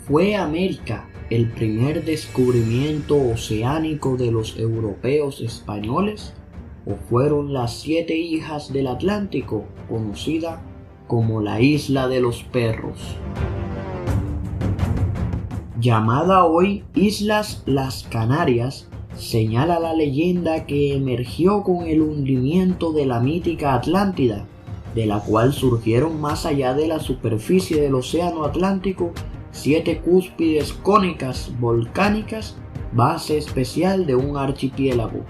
¿Fue América el primer descubrimiento oceánico de los europeos españoles? ¿O fueron las 7 hijas del Atlántico, conocida como la Isla de los Perros? Llamada hoy Islas Las Canarias, señala la leyenda que emergió con el hundimiento de la mítica Atlántida, de la cual surgieron más allá de la superficie del océano Atlántico 7 cúspides cónicas volcánicas, base especial de un archipiélago.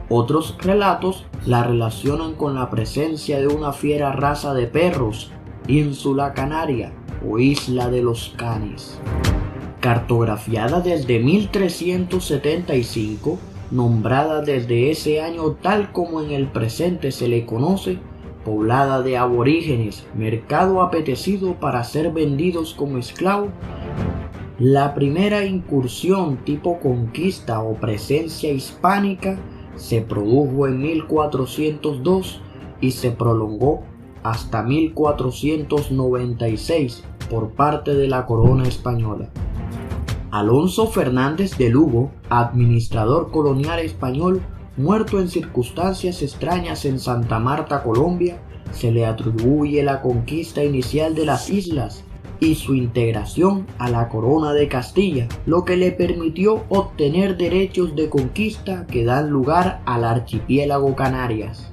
Otros relatos la relacionan con la presencia de una fiera raza de perros, Ínsula Canaria o Isla de los Canes. Cartografiada desde 1375, nombrada desde ese año tal como en el presente se le conoce, poblada de aborígenes, mercado apetecido para ser vendidos como esclavos, la primera incursión tipo conquista o presencia hispánica se produjo en 1402 y se prolongó hasta 1496 por parte de la corona española. Alonso Fernández de Lugo, administrador colonial español, muerto en circunstancias extrañas en Santa Marta, Colombia, se le atribuye la conquista inicial de las islas y su integración a la corona de Castilla, lo que le permitió obtener derechos de conquista que dan lugar al archipiélago Canarias.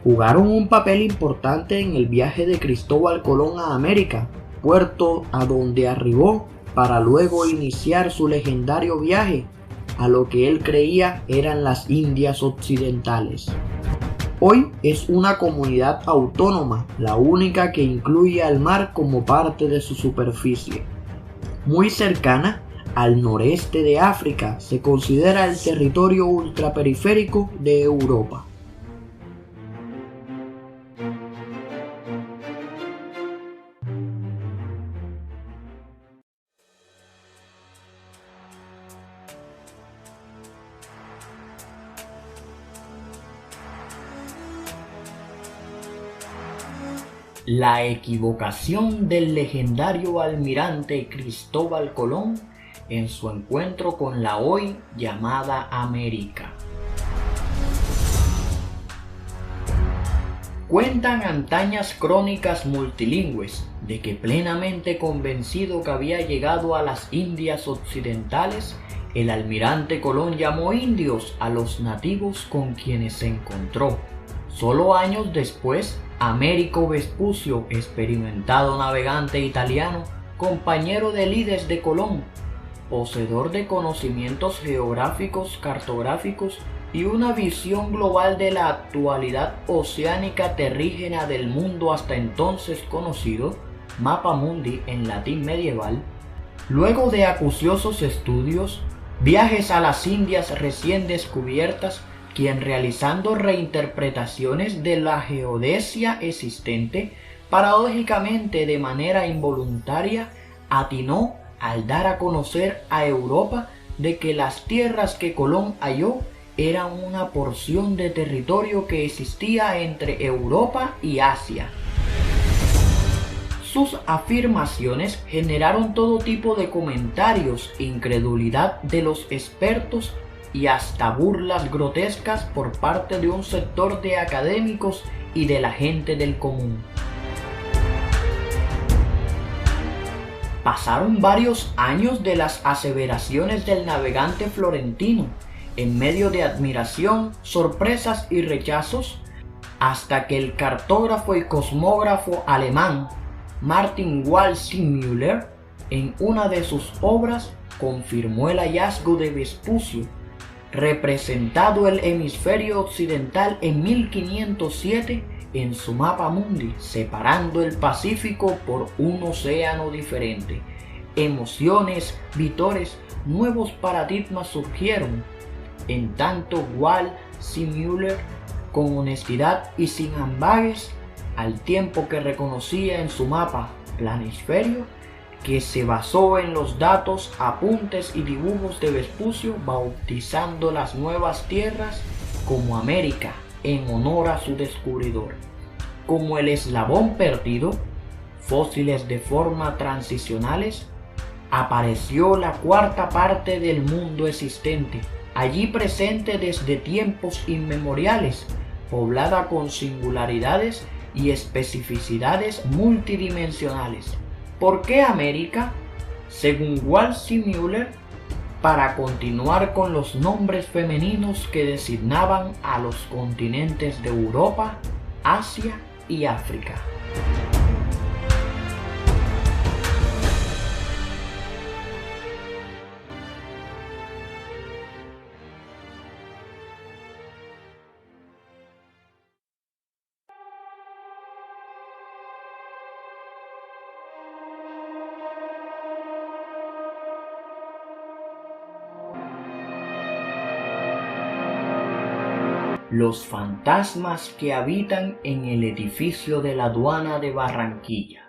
Jugaron un papel importante en el viaje de Cristóbal Colón a América, puerto a donde arribó para luego iniciar su legendario viaje a lo que él creía eran las Indias Occidentales. Hoy es una comunidad autónoma, la única que incluye al mar como parte de su superficie. Muy cercana al noreste de África, se considera el territorio ultraperiférico de Europa. La equivocación del legendario almirante Cristóbal Colón en su encuentro con la hoy llamada América. Cuentan antañas crónicas multilingües de que plenamente convencido que había llegado a las Indias Occidentales, el almirante Colón llamó indios a los nativos con quienes se encontró. Solo años después, Américo Vespucio, experimentado navegante italiano, compañero de lides de Colón, poseedor de conocimientos geográficos, cartográficos y una visión global de la actualidad oceánica terrígena del mundo hasta entonces conocido, Mapa Mundi en latín medieval, luego de acuciosos estudios, viajes a las Indias recién descubiertas, quien realizando reinterpretaciones de la geodesia existente, paradójicamente de manera involuntaria, atinó al dar a conocer a Europa de que las tierras que Colón halló eran una porción de territorio que existía entre Europa y Asia. Sus afirmaciones generaron todo tipo de comentarios, incredulidad de los expertos y hasta burlas grotescas por parte de un sector de académicos y de la gente del común. Pasaron varios años de las aseveraciones del navegante florentino, en medio de admiración, sorpresas y rechazos, hasta que el cartógrafo y cosmógrafo alemán Martin Waldseemüller, en una de sus obras, confirmó el hallazgo de Vespucio, representado el hemisferio occidental en 1507 en su Mapa Mundi, separando el Pacífico por un océano diferente. Emociones, vítores, nuevos paradigmas surgieron. En tanto, Waldseemüller, con honestidad y sin ambages, al tiempo que reconocía en su mapa planisferio, que se basó en los datos, apuntes y dibujos de Vespucio, bautizando las nuevas tierras como América en honor a su descubridor. Como el eslabón perdido, fósiles de forma transicionales, apareció la cuarta parte del mundo existente, allí presente desde tiempos inmemoriales, poblada con singularidades y especificidades multidimensionales. ¿Por qué América? Según Walsh Müller, para continuar con los nombres femeninos que designaban a los continentes de Europa, Asia y África. Los fantasmas que habitan en el edificio de la aduana de Barranquilla.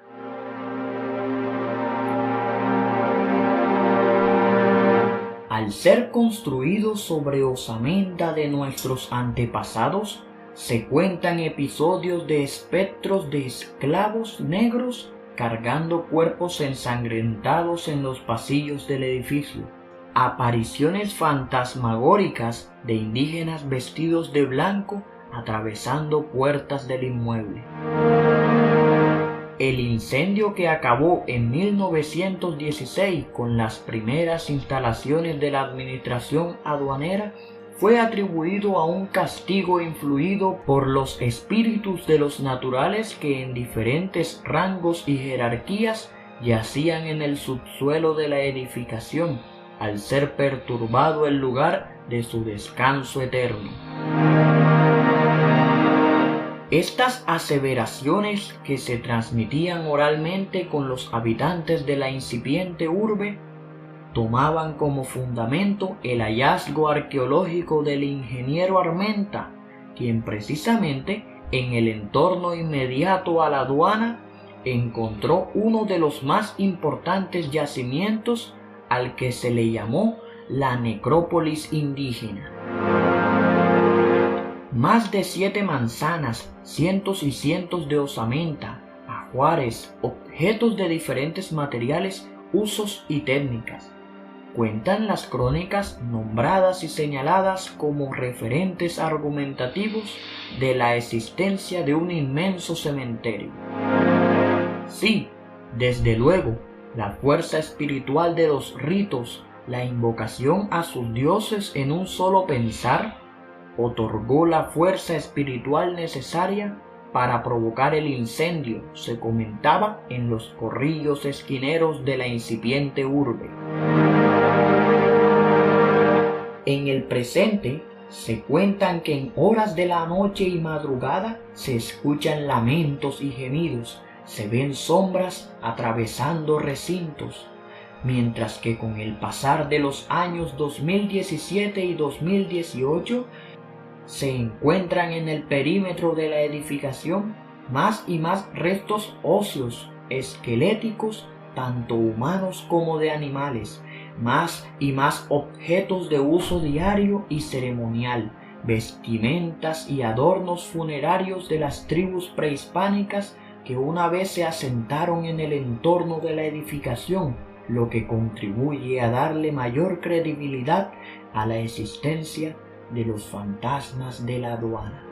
Al ser construido sobre osamenta de nuestros antepasados, se cuentan episodios de espectros de esclavos negros cargando cuerpos ensangrentados en los pasillos del edificio. Apariciones fantasmagóricas de indígenas vestidos de blanco atravesando puertas del inmueble. El incendio que acabó en 1916 con las primeras instalaciones de la administración aduanera fue atribuido a un castigo influido por los espíritus de los naturales que en diferentes rangos y jerarquías yacían en el subsuelo de la edificación, al ser perturbado el lugar de su descanso eterno. Estas aseveraciones, que se transmitían oralmente con los habitantes de la incipiente urbe, tomaban como fundamento el hallazgo arqueológico del ingeniero Armenta, quien precisamente en el entorno inmediato a la aduana encontró uno de los más importantes yacimientos, al que se le llamó la necrópolis indígena. Más de 7 manzanas, cientos y cientos de osamenta, ajuares, objetos de diferentes materiales, usos y técnicas. Cuentan las crónicas nombradas y señaladas como referentes argumentativos de la existencia de un inmenso cementerio. Sí, desde luego, la fuerza espiritual de los ritos, la invocación a sus dioses en un solo pensar, otorgó la fuerza espiritual necesaria para provocar el incendio, se comentaba en los corrillos esquineros de la incipiente urbe. En el presente, se cuentan que en horas de la noche y madrugada se escuchan lamentos y gemidos, se ven sombras atravesando recintos, mientras que con el pasar de los años 2017 y 2018 se encuentran en el perímetro de la edificación más y más restos óseos, esqueléticos, tanto humanos como de animales, más y más objetos de uso diario y ceremonial, vestimentas y adornos funerarios de las tribus prehispánicas que una vez se asentaron en el entorno de la edificación, lo que contribuye a darle mayor credibilidad a la existencia de los fantasmas de la aduana.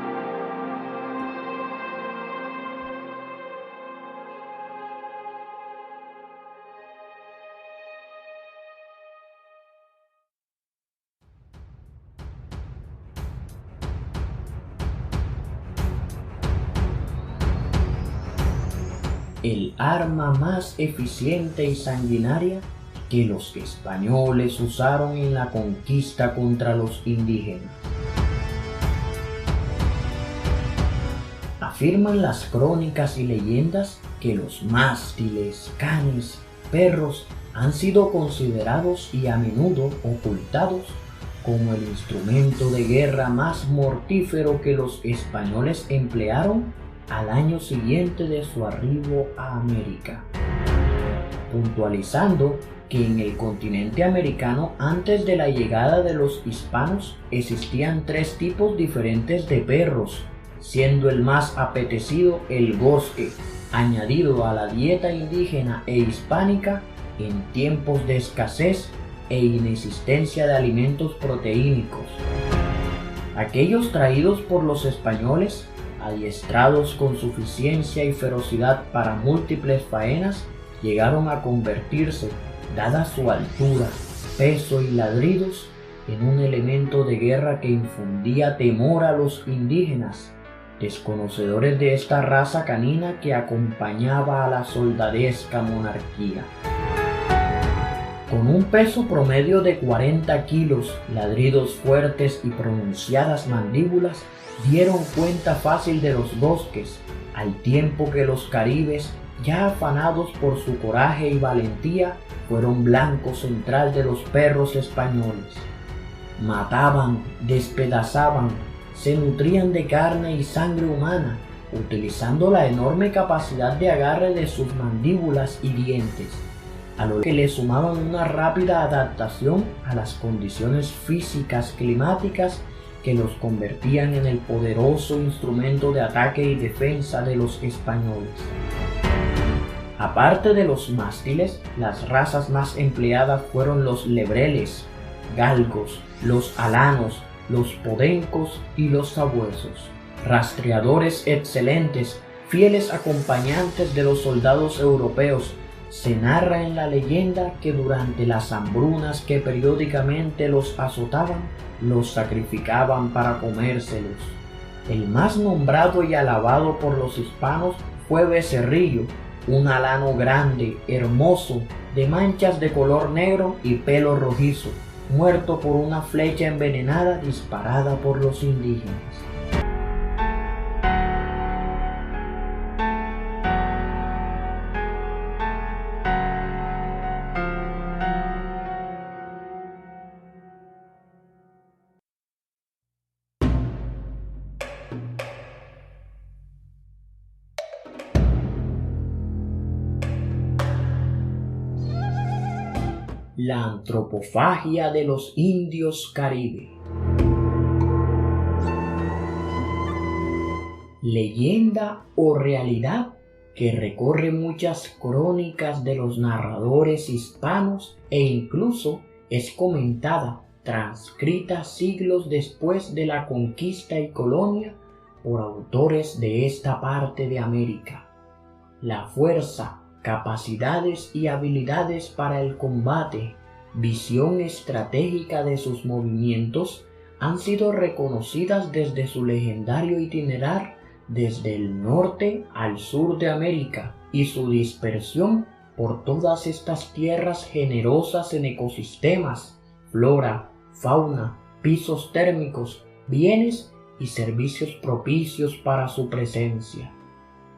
El arma más eficiente y sanguinaria que los españoles usaron en la conquista contra los indígenas. Afirman las crónicas y leyendas que los mástiles, canes, perros han sido considerados y a menudo ocultados como el instrumento de guerra más mortífero que los españoles emplearon al año siguiente de su arribo a América, puntualizando que en el continente americano antes de la llegada de los hispanos existían 3 tipos diferentes de perros, siendo el más apetecido el gozque, añadido a la dieta indígena e hispánica en tiempos de escasez e inexistencia de alimentos proteínicos. Aquellos traídos por los españoles, adiestrados con suficiencia y ferocidad para múltiples faenas, llegaron a convertirse, dada su altura, peso y ladridos, en un elemento de guerra que infundía temor a los indígenas, desconocedores de esta raza canina que acompañaba a la soldadesca monarquía. Con un peso promedio de 40 kilos, ladridos fuertes y pronunciadas mandíbulas dieron cuenta fácil de los bosques, al tiempo que los caribes, ya afanados por su coraje y valentía, fueron blanco central de los perros españoles. Mataban, despedazaban, se nutrían de carne y sangre humana, utilizando la enorme capacidad de agarre de sus mandíbulas y dientes, a lo que le sumaban una rápida adaptación a las condiciones físicas climáticas que los convertían en el poderoso instrumento de ataque y defensa de los españoles. Aparte de los mástiles, las razas más empleadas fueron los lebreles, galgos, los alanos, los podencos y los sabuesos, rastreadores excelentes, fieles acompañantes de los soldados europeos. Se narra en la leyenda que durante las hambrunas que periódicamente los azotaban, los sacrificaban para comérselos. El más nombrado y alabado por los hispanos fue Becerrillo, un alano grande, hermoso, de manchas de color negro y pelo rojizo, muerto por una flecha envenenada disparada por los indígenas. La antropofagia de los indios caribe. Leyenda o realidad que recorre muchas crónicas de los narradores hispanos e incluso es comentada, transcrita siglos después de la conquista y colonia por autores de esta parte de América. La fuerza, capacidades y habilidades para el combate, visión estratégica de sus movimientos han sido reconocidas desde su legendario itinerar desde el norte al sur de América y su dispersión por todas estas tierras generosas en ecosistemas, flora, fauna, pisos térmicos, bienes y servicios propicios para su presencia.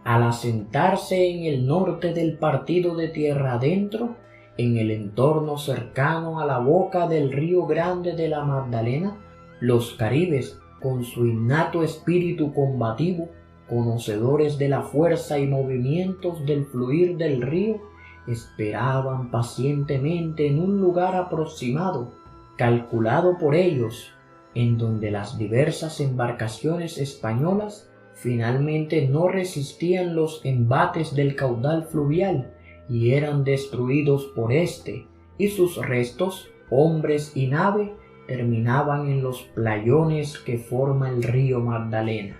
Al asentarse en el norte del partido de tierra adentro, en el entorno cercano a la boca del río Grande de la Magdalena, los caribes, con su innato espíritu combativo, conocedores de la fuerza y movimientos del fluir del río, esperaban pacientemente en un lugar aproximado, calculado por ellos, en donde las diversas embarcaciones españolas finalmente no resistían los embates del caudal fluvial y eran destruidos por éste, y sus restos, hombres y nave, terminaban en los playones que forma el río Magdalena.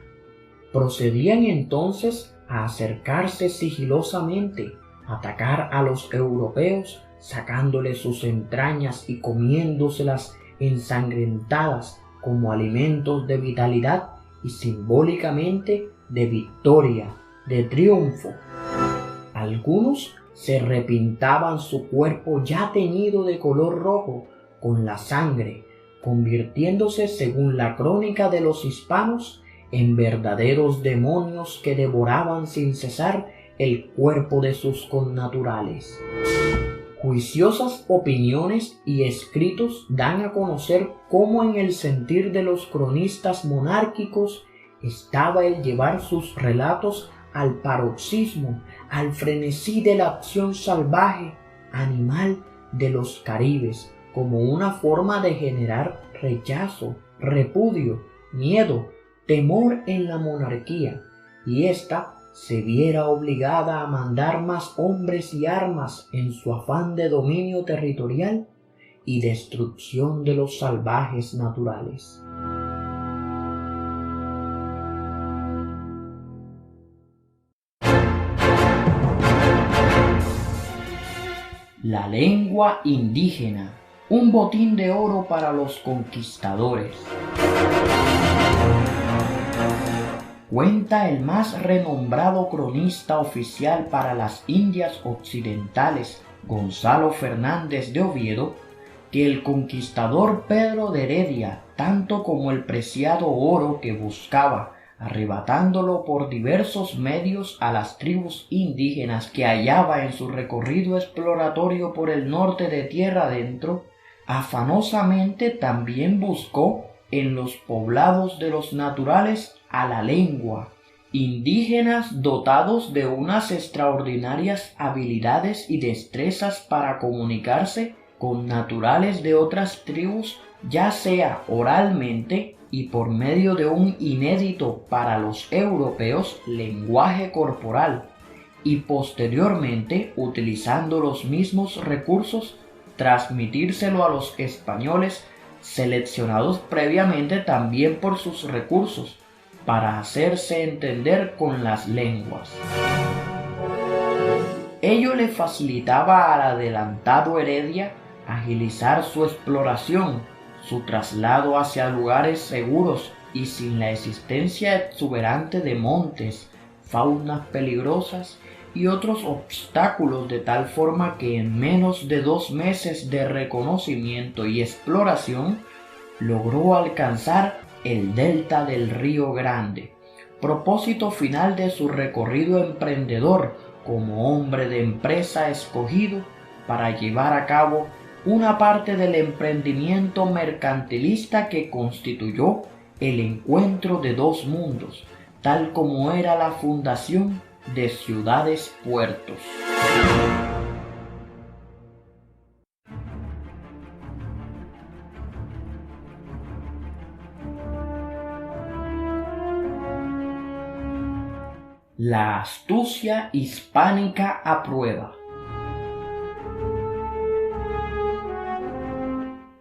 Procedían entonces a acercarse sigilosamente, atacar a los europeos, sacándoles sus entrañas y comiéndoselas ensangrentadas como alimentos de vitalidad y simbólicamente de victoria, de triunfo. Algunos se repintaban su cuerpo ya teñido de color rojo con la sangre, convirtiéndose, según la crónica de los hispanos, en verdaderos demonios que devoraban sin cesar el cuerpo de sus connaturales. Juiciosas opiniones y escritos dan a conocer cómo en el sentir de los cronistas monárquicos estaba el llevar sus relatos al paroxismo, al frenesí de la acción salvaje, animal de los caribes, como una forma de generar rechazo, repudio, miedo, temor en la monarquía, y ésta se viera obligada a mandar más hombres y armas en su afán de dominio territorial y destrucción de los salvajes naturales. La lengua indígena, un botín de oro para los conquistadores. Cuenta el más renombrado cronista oficial para las Indias Occidentales, Gonzalo Fernández de Oviedo, que el conquistador Pedro de Heredia, tanto como el preciado oro que buscaba, arrebatándolo por diversos medios a las tribus indígenas que hallaba en su recorrido exploratorio por el norte de tierra adentro, afanosamente también buscó en los poblados de los naturales a la lengua, indígenas dotados de unas extraordinarias habilidades y destrezas para comunicarse con naturales de otras tribus, ya sea oralmente y por medio de un inédito para los europeos lenguaje corporal, y posteriormente, utilizando los mismos recursos, transmitírselo a los españoles, seleccionados previamente también por sus recursos, para hacerse entender con las lenguas. Ello le facilitaba al adelantado Heredia agilizar su exploración, su traslado hacia lugares seguros y sin la existencia exuberante de montes, faunas peligrosas y otros obstáculos, de tal forma que en menos de 2 meses de reconocimiento y exploración logró alcanzar el delta del Río Grande, propósito final de su recorrido emprendedor como hombre de empresa escogido para llevar a cabo una parte del emprendimiento mercantilista que constituyó el encuentro de 2 mundos, tal como era la fundación de ciudades-puertos. La astucia hispánica a prueba.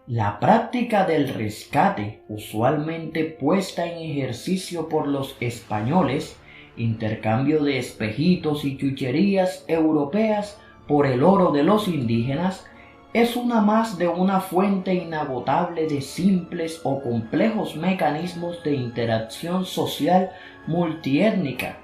La práctica del rescate, usualmente puesta en ejercicio por los españoles, intercambio de espejitos y chucherías europeas por el oro de los indígenas, es una más de una fuente inagotable de simples o complejos mecanismos de interacción social multiétnica,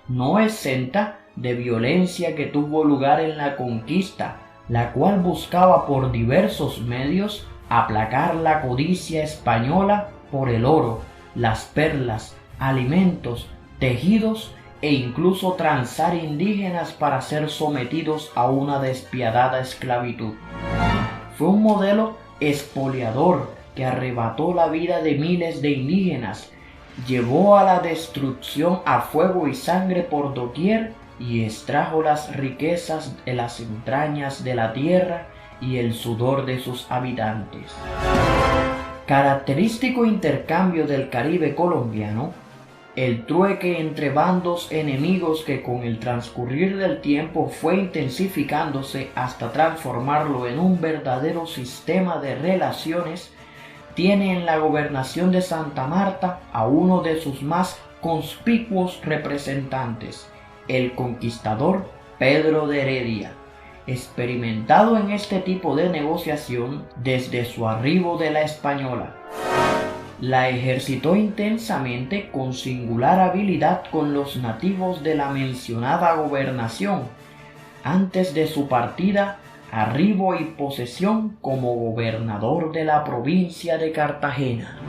no exenta de violencia, que tuvo lugar en la conquista, la cual buscaba por diversos medios aplacar la codicia española por el oro, las perlas, alimentos, tejidos e incluso transar indígenas para ser sometidos a una despiadada esclavitud. Fue un modelo expoliador que arrebató la vida de miles de indígenas, llevó a la destrucción a fuego y sangre por doquier y extrajo las riquezas de las entrañas de la tierra y el sudor de sus habitantes. Característico intercambio del Caribe colombiano, el trueque entre bandos enemigos que con el transcurrir del tiempo fue intensificándose hasta transformarlo en un verdadero sistema de relaciones, tiene en la gobernación de Santa Marta a uno de sus más conspicuos representantes, el conquistador Pedro de Heredia, experimentado en este tipo de negociación desde su arribo de la Española. La ejercitó intensamente con singular habilidad con los nativos de la mencionada gobernación, antes de su partida, arribo y posesión como gobernador de la provincia de Cartagena.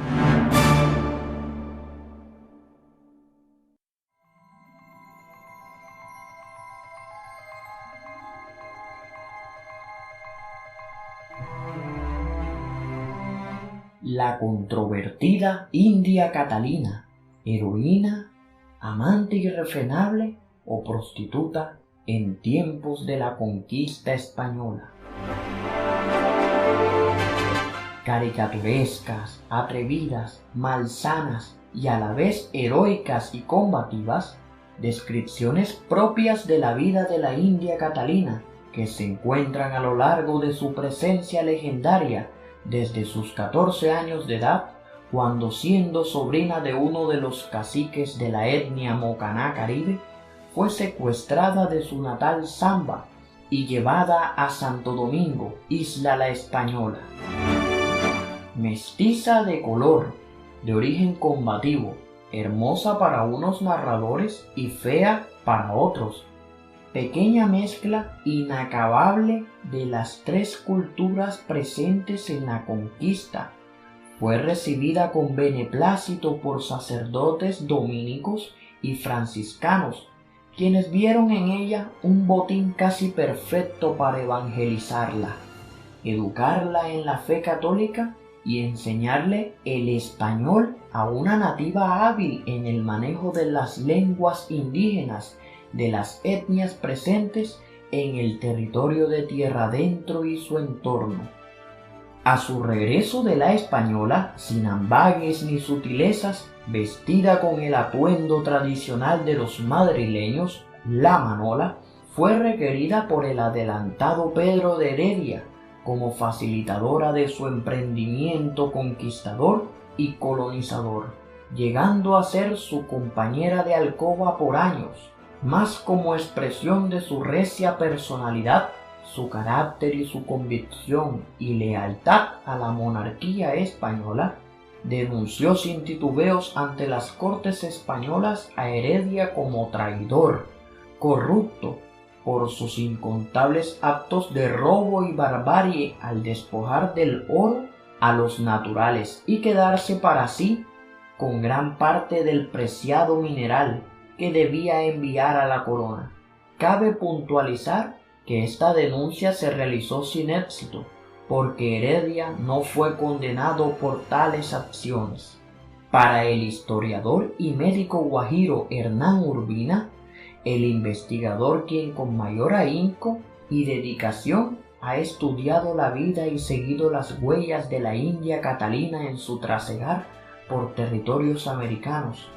La controvertida India Catalina, heroína, amante irrefrenable o prostituta en tiempos de la conquista española. Caricaturescas, atrevidas, malsanas y a la vez heroicas y combativas, descripciones propias de la vida de la India Catalina, que se encuentran a lo largo de su presencia legendaria desde sus 14 años de edad, cuando siendo sobrina de uno de los caciques de la etnia Mocaná Caribe, fue secuestrada de su natal Zamba y llevada a Santo Domingo, Isla La Española. Mestiza de color, de origen combativo, hermosa para unos narradores y fea para otros, pequeña mezcla inacabable de las tres culturas presentes en la conquista, fue recibida con beneplácito por sacerdotes dominicos y franciscanos, quienes vieron en ella un botín casi perfecto para evangelizarla, educarla en la fe católica y enseñarle el español a una nativa hábil en el manejo de las lenguas indígenas de las etnias presentes en el territorio de Tierra Adentro y su entorno. A su regreso de la Española, sin ambages ni sutilezas, vestida con el atuendo tradicional de los madrileños, la manola, fue requerida por el adelantado Pedro de Heredia como facilitadora de su emprendimiento conquistador y colonizador, llegando a ser su compañera de alcoba por años, más como expresión de su recia personalidad, su carácter y su convicción y lealtad a la monarquía española. Denunció sin titubeos ante las cortes españolas a Heredia como traidor, corrupto, por sus incontables actos de robo y barbarie al despojar del oro a los naturales y quedarse para sí con gran parte del preciado mineral que debía enviar a la corona. Cabe puntualizar que esta denuncia se realizó sin éxito, porque Heredia no fue condenado por tales acciones. Para el historiador y médico guajiro Hernán Urbina, el investigador quien con mayor ahínco y dedicación ha estudiado la vida y seguido las huellas de la India Catalina en su trasegar por territorios americanos.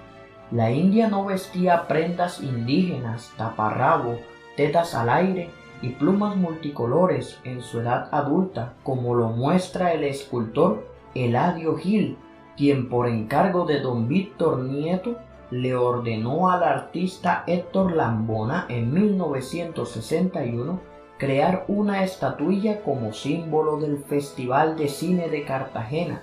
La India no vestía prendas indígenas, taparrabo, tetas al aire y plumas multicolores en su edad adulta, como lo muestra el escultor Eladio Gil, quien por encargo de don Víctor Nieto le ordenó al artista Héctor Lambona en 1961 crear una estatuilla como símbolo del Festival de Cine de Cartagena.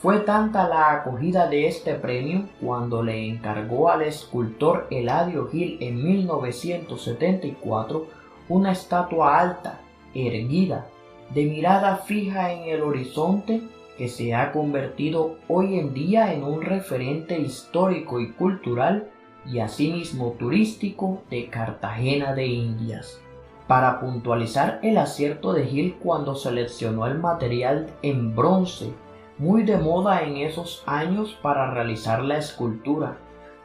Fue tanta la acogida de este premio cuando le encargó al escultor Eladio Gil en 1974 una estatua alta, erguida, de mirada fija en el horizonte, que se ha convertido hoy en día en un referente histórico y cultural y asimismo turístico de Cartagena de Indias. Para puntualizar el acierto de Gil cuando seleccionó el material en bronce, muy de moda en esos años para realizar la escultura,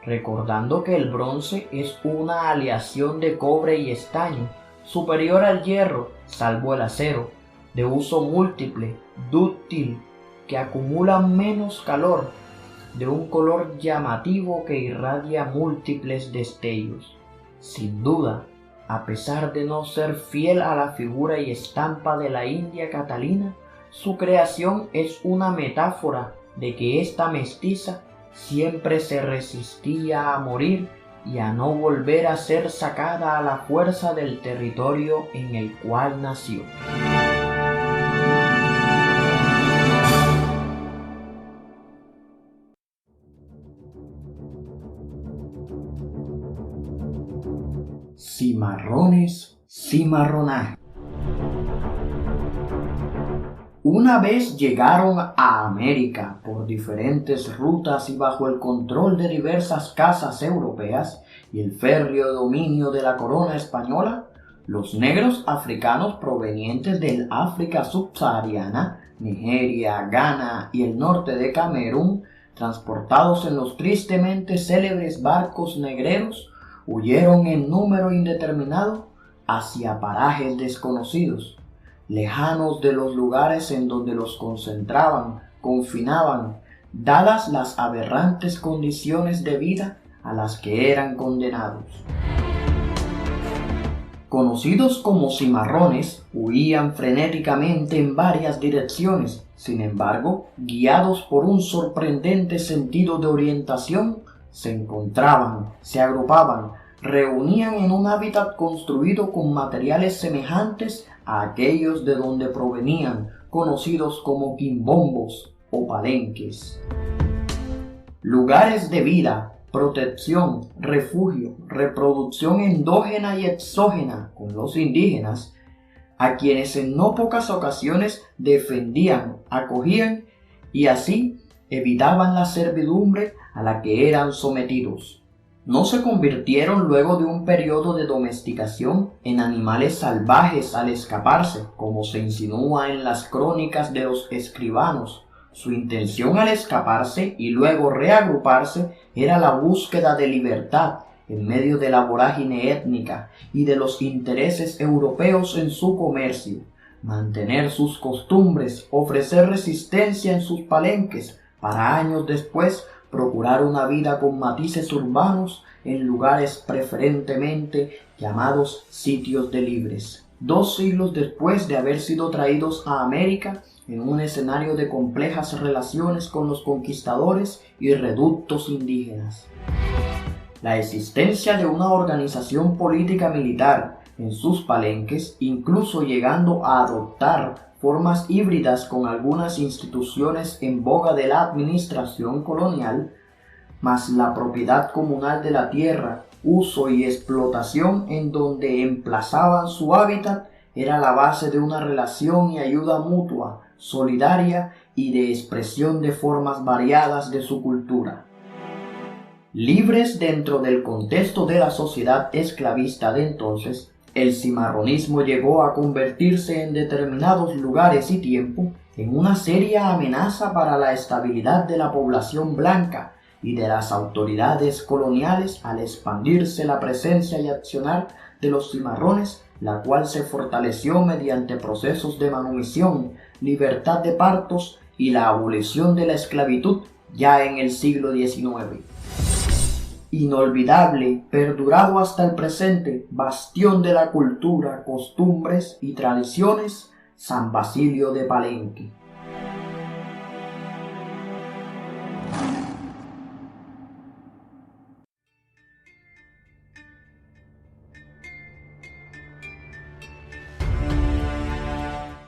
recordando que el bronce es una aleación de cobre y estaño, superior al hierro, salvo el acero, de uso múltiple, dúctil, que acumula menos calor, de un color llamativo que irradia múltiples destellos. Sin duda, a pesar de no ser fiel a la figura y estampa de la India Catalina, su creación es una metáfora de que esta mestiza siempre se resistía a morir y a no volver a ser sacada a la fuerza del territorio en el cual nació. Cimarrones, cimarronaje. Una vez llegaron a América por diferentes rutas y bajo el control de diversas casas europeas y el férreo dominio de la corona española, los negros africanos provenientes del África subsahariana, Nigeria, Ghana y el norte de Camerún, transportados en los tristemente célebres barcos negreros, huyeron en número indeterminado hacia parajes desconocidos, lejanos de los lugares en donde los concentraban, confinaban, dadas las aberrantes condiciones de vida a las que eran condenados. Conocidos como cimarrones, huían frenéticamente en varias direcciones. Sin embargo, guiados por un sorprendente sentido de orientación, se encontraban, se agrupaban, reunían en un hábitat construido con materiales semejantes a aquellos de donde provenían, conocidos como quimbombos o palenques. Lugares de vida, protección, refugio, reproducción endógena y exógena con los indígenas, a quienes en no pocas ocasiones defendían, acogían y así evitaban la servidumbre a la que eran sometidos. No se convirtieron luego de un periodo de domesticación en animales salvajes al escaparse, como se insinúa en las crónicas de los escribanos. Su intención al escaparse y luego reagruparse era la búsqueda de libertad en medio de la vorágine étnica y de los intereses europeos en su comercio, mantener sus costumbres, ofrecer resistencia en sus palenques, para años después procurar una vida con matices urbanos en lugares preferentemente llamados sitios de libres. 2 siglos después de haber sido traídos a América, en un escenario de complejas relaciones con los conquistadores y reductos indígenas. La existencia de una organización política militar en sus palenques, incluso llegando a adoptar formas híbridas con algunas instituciones en boga de la administración colonial, más la propiedad comunal de la tierra, uso y explotación en donde emplazaban su hábitat, era la base de una relación y ayuda mutua, solidaria y de expresión de formas variadas de su cultura. Libres dentro del contexto de la sociedad esclavista de entonces, el cimarronismo llegó a convertirse en determinados lugares y tiempo en una seria amenaza para la estabilidad de la población blanca y de las autoridades coloniales al expandirse la presencia y accionar de los cimarrones, la cual se fortaleció mediante procesos de manumisión, libertad de partos y la abolición de la esclavitud ya en el siglo XIX. Inolvidable, perdurado hasta el presente, bastión de la cultura, costumbres y tradiciones, San Basilio de Palenque.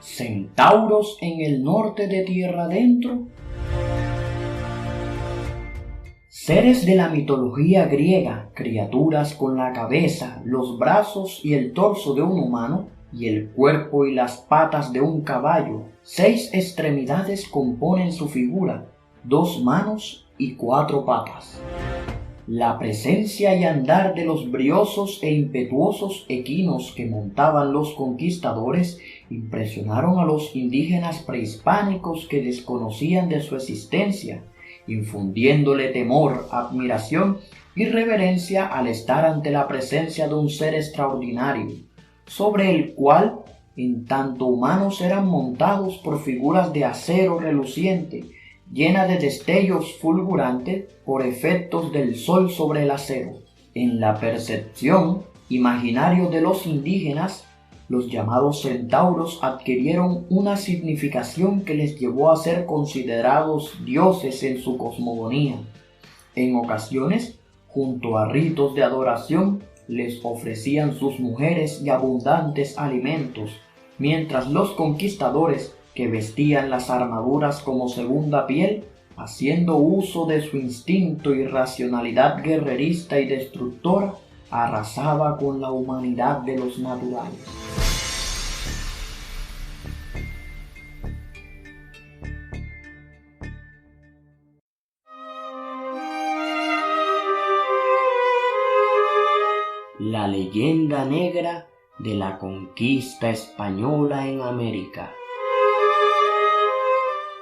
¿Centauros en el norte de tierra adentro? Seres de la mitología griega, criaturas con la cabeza, los brazos y el torso de un humano, y el cuerpo y las patas de un caballo. 6 extremidades componen su figura, 2 manos y 4 patas. La presencia y andar de los briosos e impetuosos equinos que montaban los conquistadores impresionaron a los indígenas prehispánicos que desconocían de su existencia, infundiéndole temor, admiración y reverencia al estar ante la presencia de un ser extraordinario, sobre el cual, en tanto humanos, eran montados por figuras de acero reluciente, llena de destellos fulgurantes por efectos del sol sobre el acero. En la percepción imaginario de los indígenas, los llamados centauros adquirieron una significación que les llevó a ser considerados dioses en su cosmogonía. En ocasiones, junto a ritos de adoración, les ofrecían sus mujeres y abundantes alimentos, mientras los conquistadores, que vestían las armaduras como segunda piel, haciendo uso de su instinto y racionalidad guerrerista y destructora, arrasaba con la humanidad de los naturales. La leyenda negra de la conquista española en América.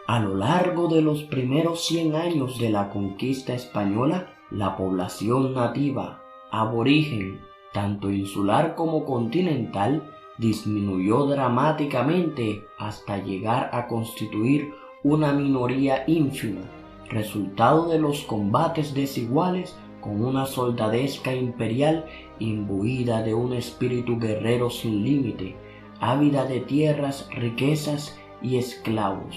A lo largo de los primeros 100 años de la conquista española, la población nativa, aborigen, tanto insular como continental, disminuyó dramáticamente hasta llegar a constituir una minoría ínfima, resultado de los combates desiguales con una soldadesca imperial imbuida de un espíritu guerrero sin límite, ávida de tierras, riquezas y esclavos.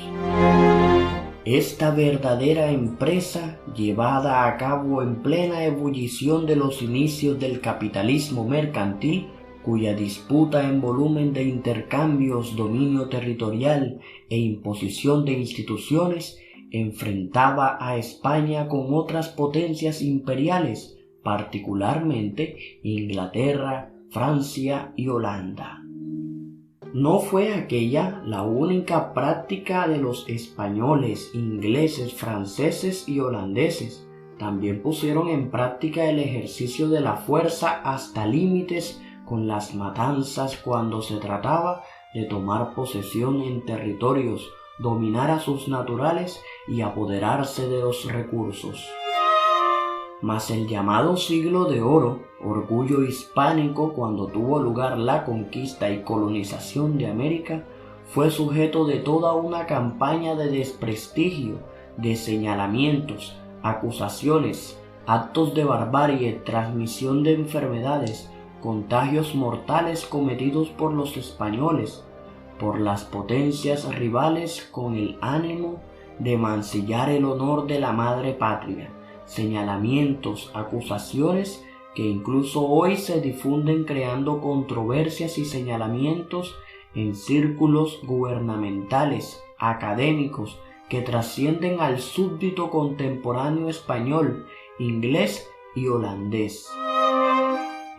Esta verdadera empresa, llevada a cabo en plena ebullición de los inicios del capitalismo mercantil, cuya disputa en volumen de intercambios, dominio territorial e imposición de instituciones, enfrentaba a España con otras potencias imperiales, particularmente Inglaterra, Francia y Holanda. No fue aquella la única práctica de los españoles, ingleses, franceses y holandeses. También pusieron en práctica el ejercicio de la fuerza hasta límites con las matanzas cuando se trataba de tomar posesión en territorios, dominar a sus naturales y apoderarse de los recursos. Mas el llamado siglo de oro, orgullo hispánico cuando tuvo lugar la conquista y colonización de América, fue sujeto de toda una campaña de desprestigio, de señalamientos, acusaciones, actos de barbarie, transmisión de enfermedades, contagios mortales cometidos por los españoles, por las potencias rivales con el ánimo de mancillar el honor de la madre patria, señalamientos, acusaciones que incluso hoy se difunden creando controversias y señalamientos en círculos gubernamentales, académicos, que trascienden al súbdito contemporáneo español, inglés y holandés.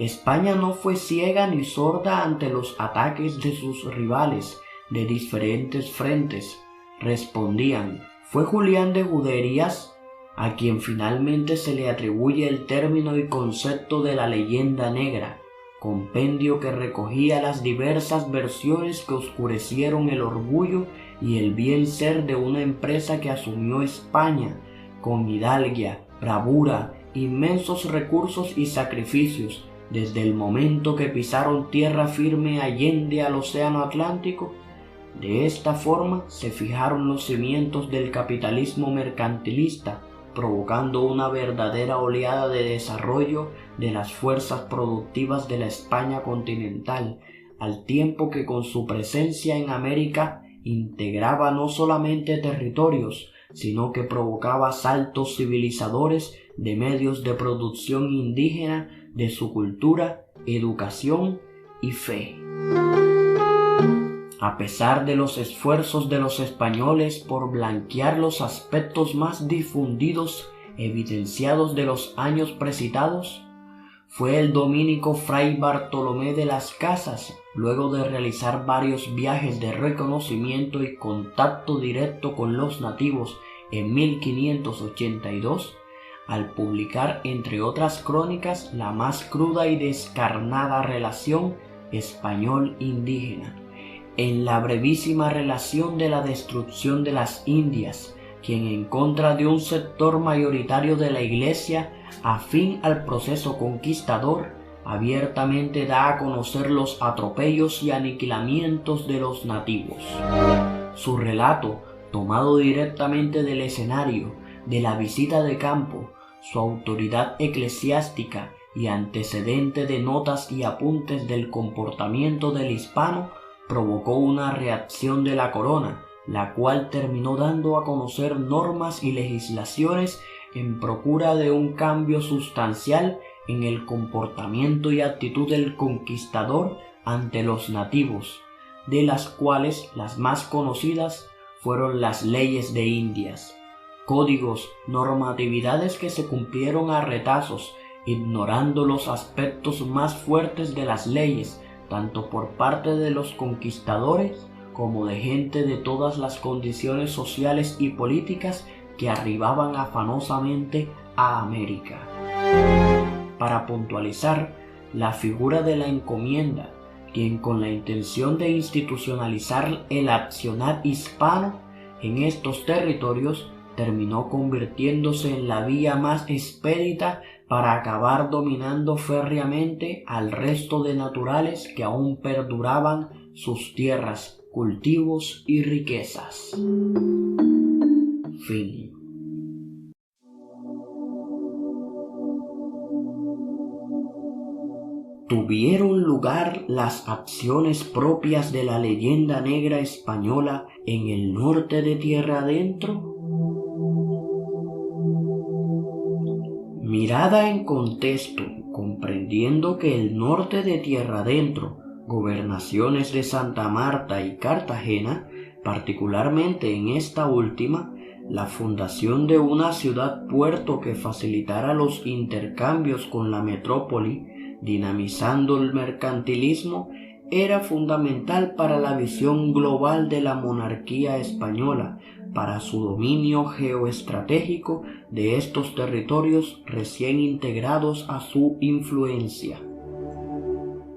España no fue ciega ni sorda ante los ataques de sus rivales de diferentes frentes. Respondían. Fue Julián de Guderias, a quien finalmente se le atribuye el término y concepto de la leyenda negra, compendio que recogía las diversas versiones que oscurecieron el orgullo y el bien ser de una empresa que asumió España con hidalguía, bravura, inmensos recursos y sacrificios, desde el momento que pisaron tierra firme allende al océano Atlántico. De esta forma se fijaron los cimientos del capitalismo mercantilista, provocando una verdadera oleada de desarrollo de las fuerzas productivas de la España continental, al tiempo que con su presencia en América integraba no solamente territorios, sino que provocaba saltos civilizadores de medios de producción indígena, de su cultura, educación y fe. A pesar de los esfuerzos de los españoles por blanquear los aspectos más difundidos evidenciados de los años precitados, fue el dominico Fray Bartolomé de las Casas, luego de realizar varios viajes de reconocimiento y contacto directo con los nativos en 1582, al publicar, entre otras crónicas, la más cruda y descarnada relación español-indígena, en la brevísima relación de la destrucción de las Indias, quien en contra de un sector mayoritario de la Iglesia, afín al proceso conquistador, abiertamente da a conocer los atropellos y aniquilamientos de los nativos. Su relato, tomado directamente del escenario, de la visita de campo, su autoridad eclesiástica y antecedente de notas y apuntes del comportamiento del hispano, provocó una reacción de la corona, la cual terminó dando a conocer normas y legislaciones en procura de un cambio sustancial en el comportamiento y actitud del conquistador ante los nativos, de las cuales las más conocidas fueron las leyes de Indias, códigos, normatividades que se cumplieron a retazos, ignorando los aspectos más fuertes de las leyes, tanto por parte de los conquistadores como de gente de todas las condiciones sociales y políticas que arribaban afanosamente a América. Para puntualizar, la figura de la encomienda, quien con la intención de institucionalizar el accionar hispano en estos territorios, terminó convirtiéndose en la vía más expedita para acabar dominando férreamente al resto de naturales que aún perduraban sus tierras, cultivos y riquezas. Fin. tuvieron lugar las acciones propias de la leyenda negra española en el norte de tierra adentro? Mirada en contexto, comprendiendo que el norte de tierra adentro, gobernaciones de Santa Marta y Cartagena, particularmente en esta última, la fundación de una ciudad-puerto que facilitara los intercambios con la metrópoli, dinamizando el mercantilismo, era fundamental para la visión global de la monarquía española, para su dominio geoestratégico de estos territorios recién integrados a su influencia.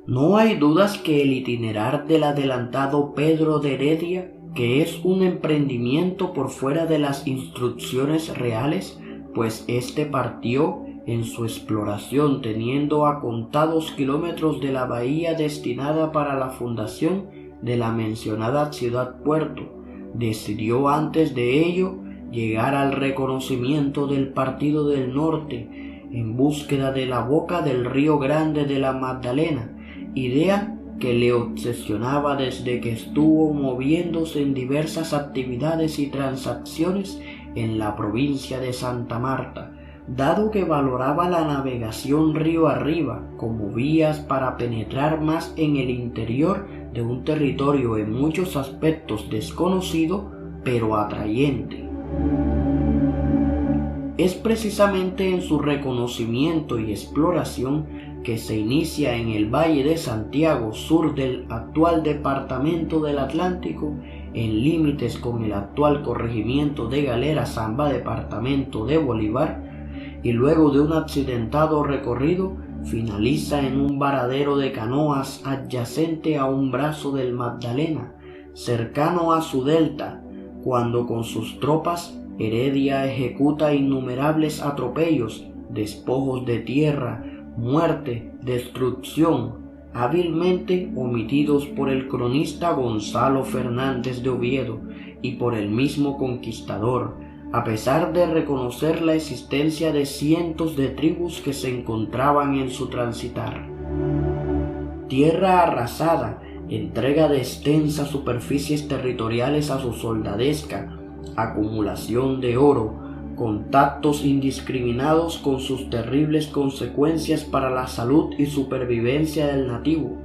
No hay dudas que el itinerar del adelantado Pedro de Heredia, que es un emprendimiento por fuera de las instrucciones reales, pues éste partió en su exploración teniendo a contados kilómetros de la bahía destinada para la fundación de la mencionada ciudad-puerto, decidió antes de ello llegar al reconocimiento del Partido del Norte en búsqueda de la boca del Río Grande de la Magdalena, idea que le obsesionaba desde que estuvo moviéndose en diversas actividades y transacciones en la provincia de Santa Marta, dado que valoraba la navegación río arriba como vías para penetrar más en el interior de un territorio en muchos aspectos desconocido, pero atrayente. Es precisamente en su reconocimiento y exploración que se inicia en el Valle de Santiago, sur del actual departamento del Atlántico, en límites con el actual corregimiento de Galera Zamba, departamento de Bolívar, y luego de un accidentado recorrido finaliza en un varadero de canoas adyacente a un brazo del Magdalena, cercano a su delta, cuando con sus tropas Heredia ejecuta innumerables atropellos, despojos de tierra, muerte, destrucción, hábilmente omitidos por el cronista Gonzalo Fernández de Oviedo y por el mismo conquistador, a pesar de reconocer la existencia de cientos de tribus que se encontraban en su transitar. Tierra arrasada, entrega de extensas superficies territoriales a su soldadesca, acumulación de oro, contactos indiscriminados con sus terribles consecuencias para la salud y supervivencia del nativo,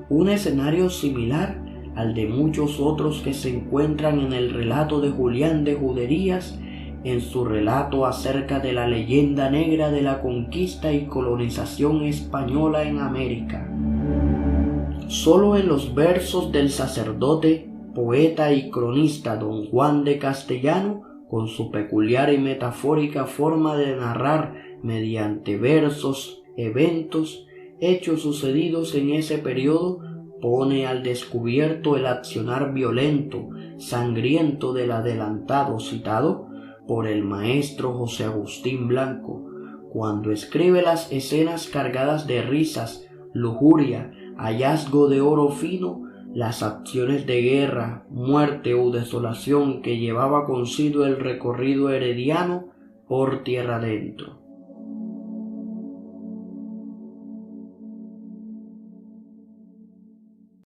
un escenario similar al de muchos otros que se encuentran en el relato de Julián de Juderías, en su relato acerca de la leyenda negra de la conquista y colonización española en América. Solo en los versos del sacerdote, poeta y cronista don Juan de Castellano, con su peculiar y metafórica forma de narrar mediante versos, eventos, hechos sucedidos en ese periodo, pone al descubierto el accionar violento, sangriento del adelantado citado por el maestro José Agustín Blanco, cuando escribe las escenas cargadas de risas, lujuria, hallazgo de oro fino, las acciones de guerra, muerte o desolación que llevaba consigo el recorrido herediano por tierra adentro.